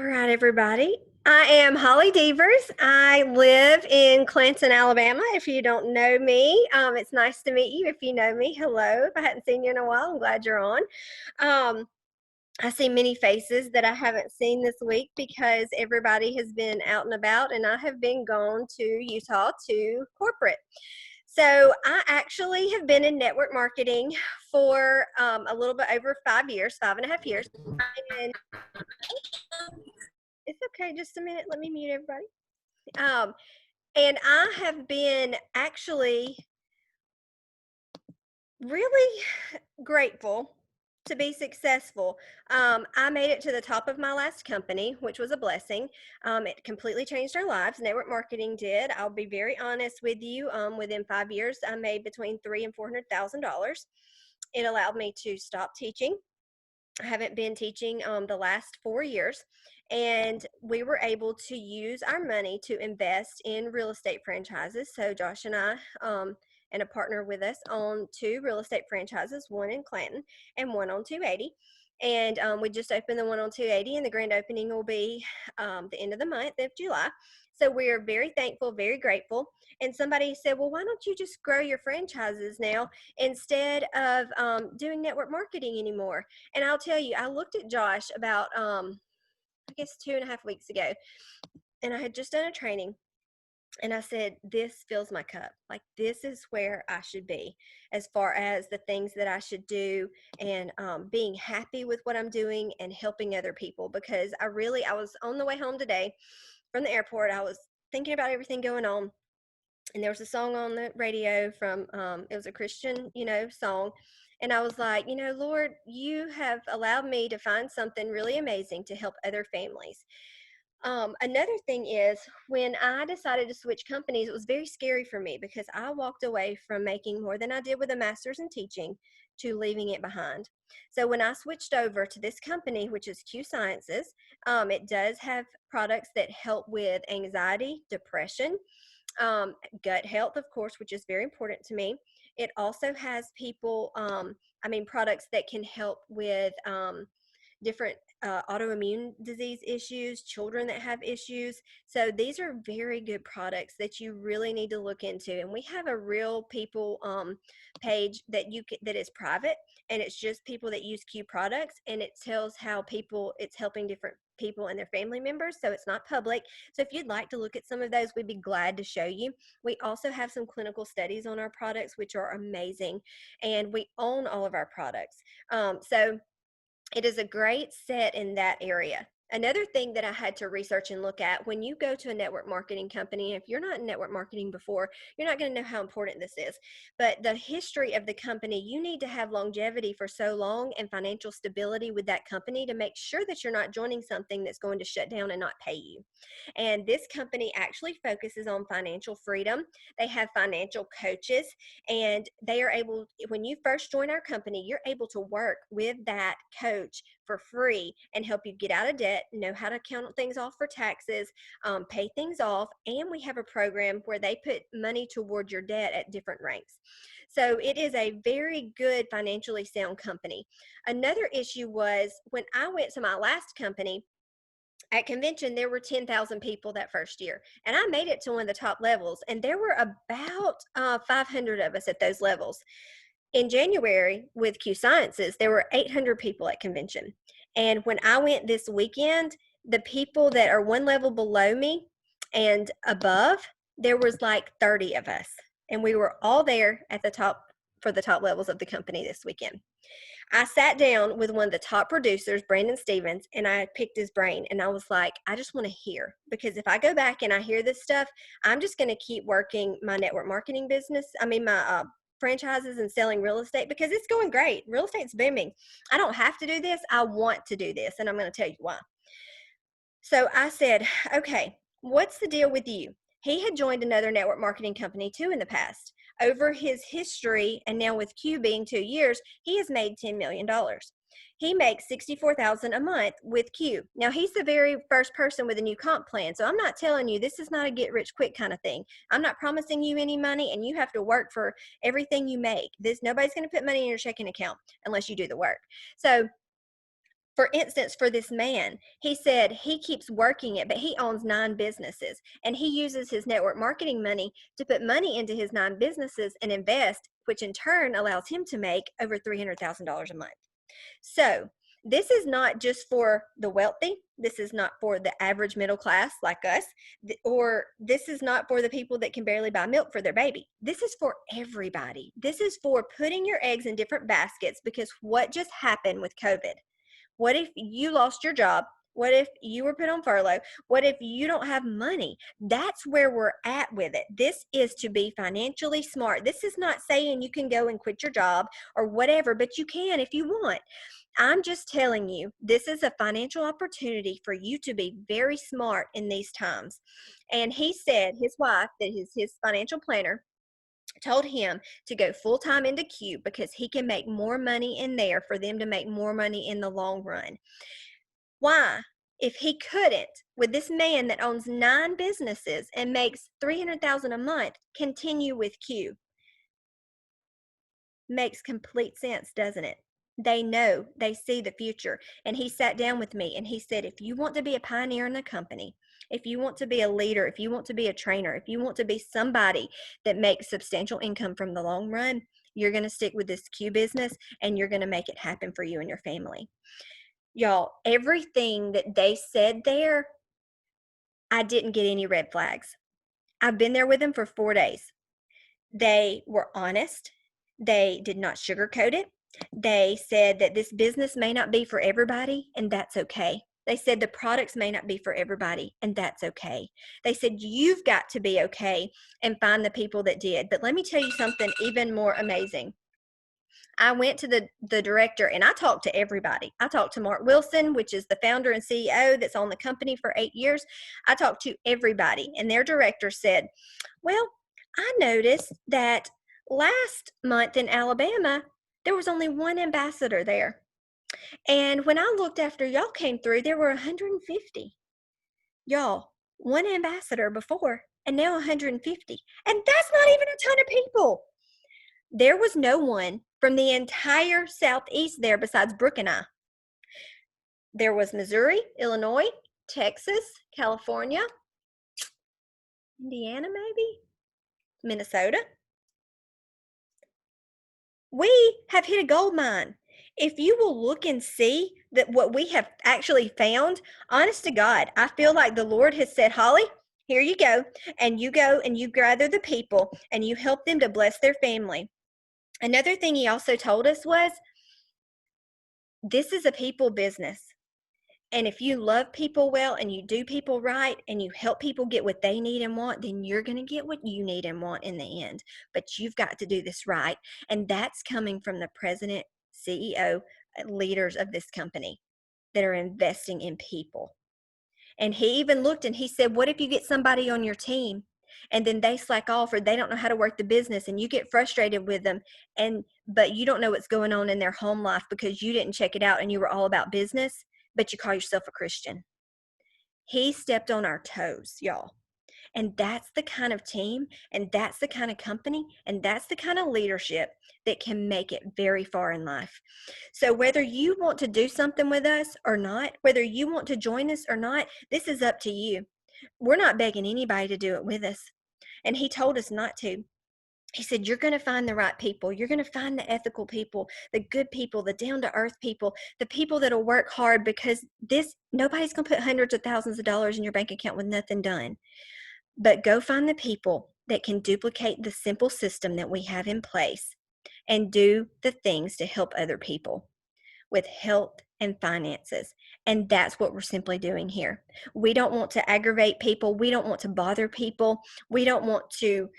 All right, everybody. I am Holly Devers. I live in Clanton, Alabama. If you don't know me, it's nice to meet you. If you know me, hello. If I hadn't seen you in a while, I'm glad you're on. Um, I see many faces that I haven't seen this week because everybody has been out and about, and I have been gone to Utah to corporate. So I actually have been in network marketing for a little bit over 5 years, 5.5 years. And it's okay, just a minute. Let me mute everybody. Um, and I have been actually really grateful to be successful. I made it to the top of my last company, which was a blessing. It completely changed our lives. Network marketing did. I'll be very honest with you. Within 5 years, I made between $300,000 and $400,000. It allowed me to stop teaching. I haven't been teaching the last 4 years, and we were able to use our money to invest in real estate franchises. So Josh and I and a partner with us own two real estate franchises, one in Clanton and one on 280. And we just opened the one on 280, and the grand opening will be the end of the month of July. So we are very thankful, very grateful. And somebody said, well, why don't you just grow your franchises now instead of doing network marketing anymore? And I'll tell you, I looked at Josh about, I guess, 2.5 weeks ago, and I had just done a training. And I said, this fills my cup. Like, this is where I should be as far as the things that I should do and being happy with what I'm doing and helping other people. Because I was on the way home today from the airport. I was thinking about everything going on. And there was a song on the radio from, it was a Christian, song. And I was like, Lord, you have allowed me to find something really amazing to help other families. Another thing is, when I decided to switch companies, it was very scary for me because I walked away from making more than I did with a master's in teaching to leaving it behind. So when I switched over to this company, which is Q Sciences, it does have products that help with anxiety, depression, um, gut health, of course, which is very important to me. It also has products that can help with different autoimmune disease issues, children that have issues. So these are very good products that you really need to look into. And we have a real people page that is private, and it's just people that use Q products, and it tells how it's helping different people and their family members. So it's not public. So if you'd like to look at some of those, we'd be glad to show you. We also have some clinical studies on our products, which are amazing, and we own all of our products. So it is a great set in that area. Another thing that I had to research and look at, when you go to a network marketing company, if you're not in network marketing before, you're not going to know how important this is. But the history of the company, you need to have longevity for so long and financial stability with that company to make sure that you're not joining something that's going to shut down and not pay you. And this company actually focuses on financial freedom. They have financial coaches, and they are able, when you first join our company, you're able to work with that coach for free and help you get out of debt, know how to count things off for taxes, pay things off. And we have a program where they put money toward your debt at different ranks. So it is a very good financially sound company. Another issue was when I went to my last company, at convention, there were 10,000 people that first year, and I made it to one of the top levels, and there were about 500 of us at those levels. In January with Q Sciences, there were 800 people at convention. And when I went this weekend, the people that are one level below me and above, there was like 30 of us. And we were all there at the top for the top levels of the company this weekend. I sat down with one of the top producers, Brandon Stevens, and I picked his brain. And I was like, I just want to hear, because if I go back and I hear this stuff, I'm just going to keep working my network marketing business. My franchises and selling real estate, because it's going great. Real estate's booming. I don't have to do this. I want to do this. And I'm going to tell you why. So I said, okay, what's the deal with you? He had joined another network marketing company too in the past. Over his history, and now with Q being 2 years, he has made $10 million. He makes $64,000 a month with Q. Now he's the very first person with a new comp plan. So I'm not telling you this is not a get rich quick kind of thing. I'm not promising you any money, and you have to work for everything you make. Nobody's going to put money in your checking account unless you do the work. So For instance, for this man, he said he keeps working it, but he owns 9 businesses, and he uses his network marketing money to put money into his 9 businesses and invest, which in turn allows him to make over $300,000 a month. So this is not just for the wealthy. This is not for the average middle class like us, or this is not for the people that can barely buy milk for their baby. This is for everybody. This is for putting your eggs in different baskets, because what just happened with COVID? What if you lost your job? What if you were put on furlough? What if you don't have money? That's where we're at with it. This is to be financially smart. This is not saying you can go and quit your job or whatever, but you can if you want. I'm just telling you, this is a financial opportunity for you to be very smart in these times. And he said, his wife, that his financial planner, told him to go full-time into Cube because he can make more money in there for them to make more money in the long run. Why? If he couldn't, with this man that owns 9 businesses and makes $300,000 a month, continue with Cube? Makes complete sense, doesn't it? They know, they see the future. And he sat down with me and he said, if you want to be a pioneer in the company, if you want to be a leader, if you want to be a trainer, if you want to be somebody that makes substantial income from the long run, you're going to stick with this Q business and you're going to make it happen for you and your family. Y'all, everything that they said there, I didn't get any red flags. I've been there with them for 4 days. They were honest. They did not sugarcoat it. They said that this business may not be for everybody, and that's okay. They said the products may not be for everybody, and that's okay. They said you've got to be okay and find the people that did. But let me tell you something even more amazing. I went to the director and I talked to everybody. I talked to Mark Wilson, which is the founder and CEO that's owned the company for 8 years. I talked to everybody, and their director said, well, I noticed that last month in Alabama, there was only one ambassador there. And when I looked after y'all came through, there were 150. Y'all, one ambassador before, and now 150. And that's not even a ton of people. There was no one from the entire Southeast there besides Brooke and I. There was Missouri, Illinois, Texas, California, Indiana maybe, Minnesota. We have hit a gold mine. If you will look and see that what we have actually found, honest to God, I feel like the Lord has said, Holly, here you go and you gather the people and you help them to bless their family. Another thing he also told us was, this is a people business. And if you love people well and you do people right and you help people get what they need and want, then you're going to get what you need and want in the end. But you've got to do this right. And that's coming from the president, CEO, leaders of this company that are investing in people. And he even looked and he said, what if you get somebody on your team and then they slack off or they don't know how to work the business and you get frustrated with them, but you don't know what's going on in their home life because you didn't check it out and you were all about business, but you call yourself a Christian. He stepped on our toes, y'all. And that's the kind of team, and that's the kind of company, and that's the kind of leadership that can make it very far in life. So whether you want to do something with us or not, whether you want to join us or not, this is up to you. We're not begging anybody to do it with us. And he told us not to. He said, you're going to find the right people. You're going to find the ethical people, the good people, the down-to-earth people, the people that'll work hard, because nobody's going to put hundreds of thousands of dollars in your bank account with nothing done. But go find the people that can duplicate the simple system that we have in place and do the things to help other people with health and finances. And that's what we're simply doing here. We don't want to aggravate people. We don't want to bother people. We don't want to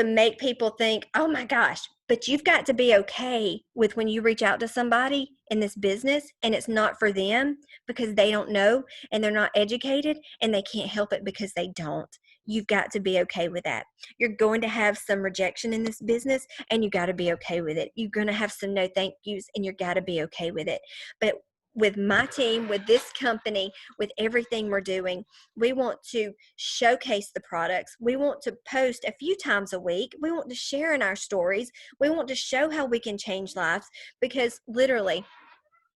make people think, oh my gosh, but you've got to be okay with when you reach out to somebody in this business and it's not for them because they don't know and they're not educated and they can't help it because they don't. You've got to be okay with that. You're going to have some rejection in this business and you got to be okay with it. You're going to have some no thank yous and you got to be okay with it. But with my team, with this company, with everything we're doing, we want to showcase the products. We want to post a few times a week. We want to share in our stories. We want to show how we can change lives, because literally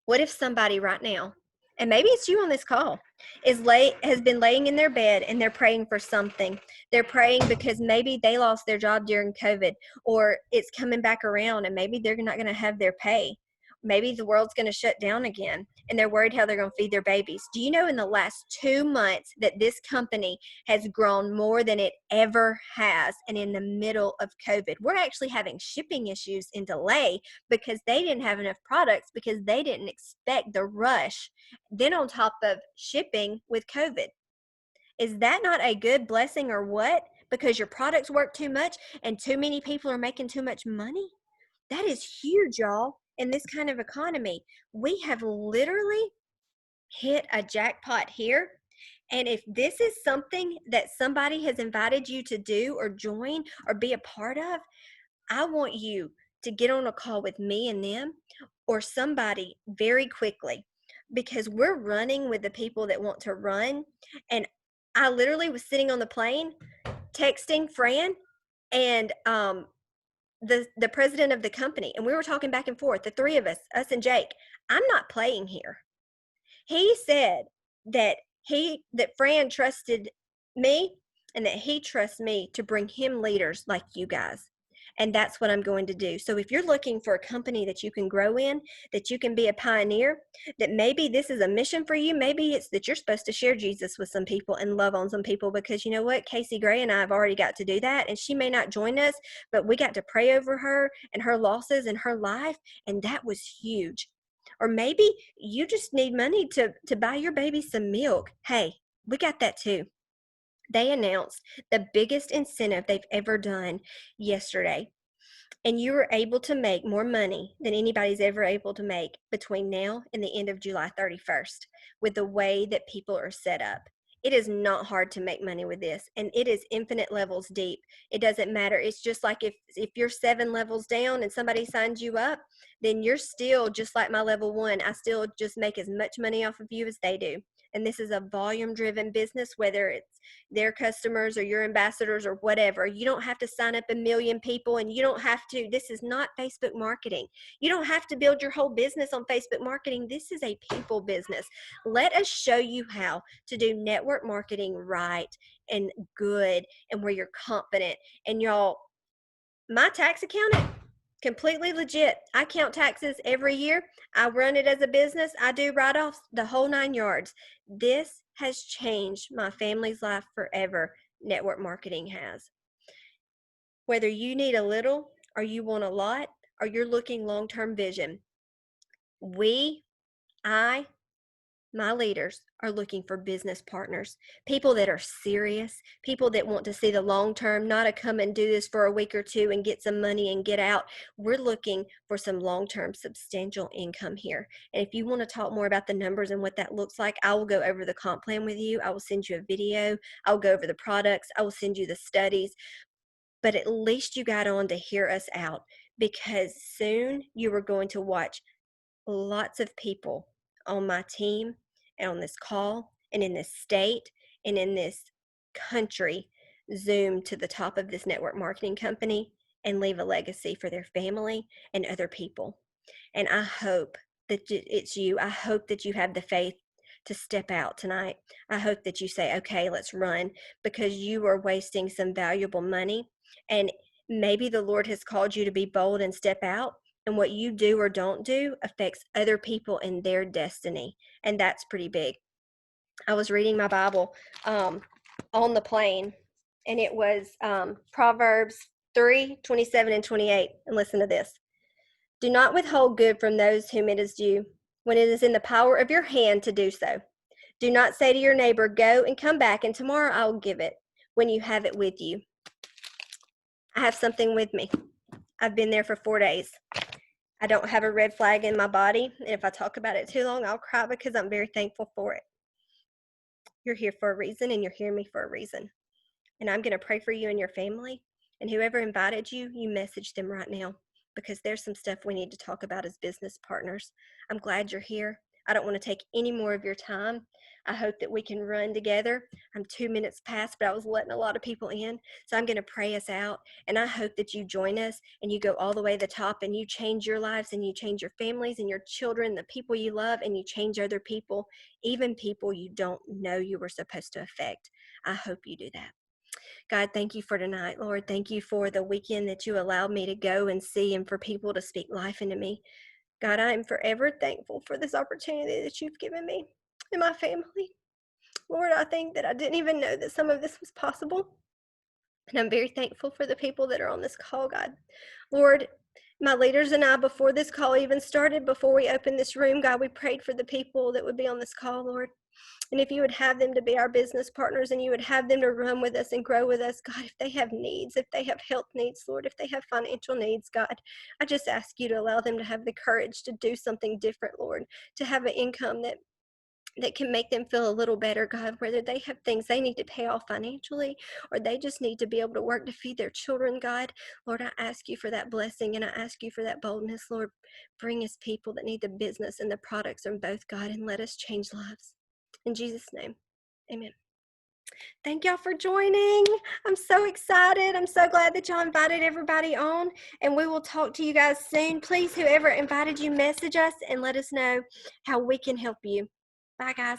What if somebody right now, and maybe it's you on this call, has been laying in their bed and they're praying for something. They're praying because maybe they lost their job during COVID, or it's coming back around and maybe they're not going to have their pay. Maybe the world's going to shut down again and they're worried how they're going to feed their babies. Do you know in the last 2 months that this company has grown more than it ever has? And in the middle of COVID, we're actually having shipping issues and delay because they didn't have enough products because they didn't expect the rush. Then on top of shipping with COVID. Is that not a good blessing or what? Because your products work too much and too many people are making too much money? That is huge, y'all, in this kind of economy. We have literally hit a jackpot here. And if this is something that somebody has invited you to do or join or be a part of, I want you to get on a call with me and them or somebody very quickly because we're running with the people that want to run. And I literally was sitting on the plane texting Fran and the president of the company, and we were talking back and forth, the three of us and Jake. I'm not playing here. He said that Fran trusted me and that he trusts me to bring him leaders like you guys. And that's what I'm going to do. So if you're looking for a company that you can grow in, that you can be a pioneer, that maybe this is a mission for you, maybe it's that you're supposed to share Jesus with some people and love on some people, because you know what? Casey Gray and I have already got to do that. And she may not join us, but we got to pray over her and her losses and her life. And that was huge. Or maybe you just need money to buy your baby some milk. Hey, we got that too. They announced the biggest incentive they've ever done yesterday. And you were able to make more money than anybody's ever able to make between now and the end of July 31st with the way that people are set up. It is not hard to make money with this, and it is infinite levels deep. It doesn't matter. It's just like if you're 7 levels down and somebody signs you up, then you're still just like my level 1. I still just make as much money off of you as they do. And this is a volume driven business, whether it's their customers or your ambassadors or whatever. You don't have to sign up 1 million people, and you don't have to, this is not Facebook marketing. You don't have to build your whole business on Facebook marketing. This is a people business. Let us show you how to do network marketing right and good and where you're confident. And y'all, my tax accountant, completely legit. I count taxes every year. I run it as a business. I do write-offs, the whole 9 yards. This has changed my family's life forever. Network marketing has. Whether you need a little or you want a lot or you're looking long-term vision, I my leaders are looking for business partners, people that are serious, people that want to see the long term, not to come and do this for a week or two and get some money and get out. We're looking for some long term substantial income here. And if you want to talk more about the numbers and what that looks like, I will go over the comp plan with you. I will send you a video. I'll go over the products. I will send you the studies. But at least you got on to hear us out, because soon you are going to watch lots of people on my team and on this call and in this state and in this country zoom to the top of this network marketing company and leave a legacy for their family and other people. And I hope that it's you. I hope that you have the faith to step out tonight. I hope that you say, okay, let's run, because you are wasting some valuable money. And maybe the Lord has called you to be bold and step out. And what you do or don't do affects other people and their destiny. And that's pretty big. I was reading my Bible on the plane, and it was Proverbs 3:27 and 28. And listen to this. Do not withhold good from those whom it is due, when it is in the power of your hand to do so. Do not say to your neighbor, go and come back, and tomorrow I will give it, when you have it with you. I have something with me. I've been there for 4 days. I don't have a red flag in my body, and if I talk about it too long, I'll cry, because I'm very thankful for it. You're here for a reason, and you're hearing me for a reason. And I'm going to pray for you and your family, and whoever invited you, you message them right now, because there's some stuff we need to talk about as business partners. I'm glad you're here. I don't want to take any more of your time. I hope that we can run together. I'm 2 minutes past, but I was letting a lot of people in. So I'm going to pray us out. And I hope that you join us and you go all the way to the top and you change your lives and you change your families and your children, the people you love, and you change other people, even people you don't know you were supposed to affect. I hope you do that. God, thank you for tonight, Lord. Thank you for the weekend that you allowed me to go and see and for people to speak life into me. God, I am forever thankful for this opportunity that you've given me and my family. Lord, I think that I didn't even know that some of this was possible. And I'm very thankful for the people that are on this call, God. Lord, my leaders and I, before this call even started, before we opened this room, God, we prayed for the people that would be on this call, Lord. And if you would have them to be our business partners and you would have them to run with us and grow with us, God, if they have needs, if they have health needs, Lord, if they have financial needs, God, I just ask you to allow them to have the courage to do something different, Lord, to have an income that can make them feel a little better, God, whether they have things they need to pay off financially or they just need to be able to work to feed their children, God. Lord, I ask you for that blessing and I ask you for that boldness, Lord. Bring us people that need the business and the products from both, God, and let us change lives. In Jesus' name, amen. Thank y'all for joining. I'm so excited. I'm so glad that y'all invited everybody on, and we will talk to you guys soon. Please, whoever invited you, message us and let us know how we can help you. Bye, guys.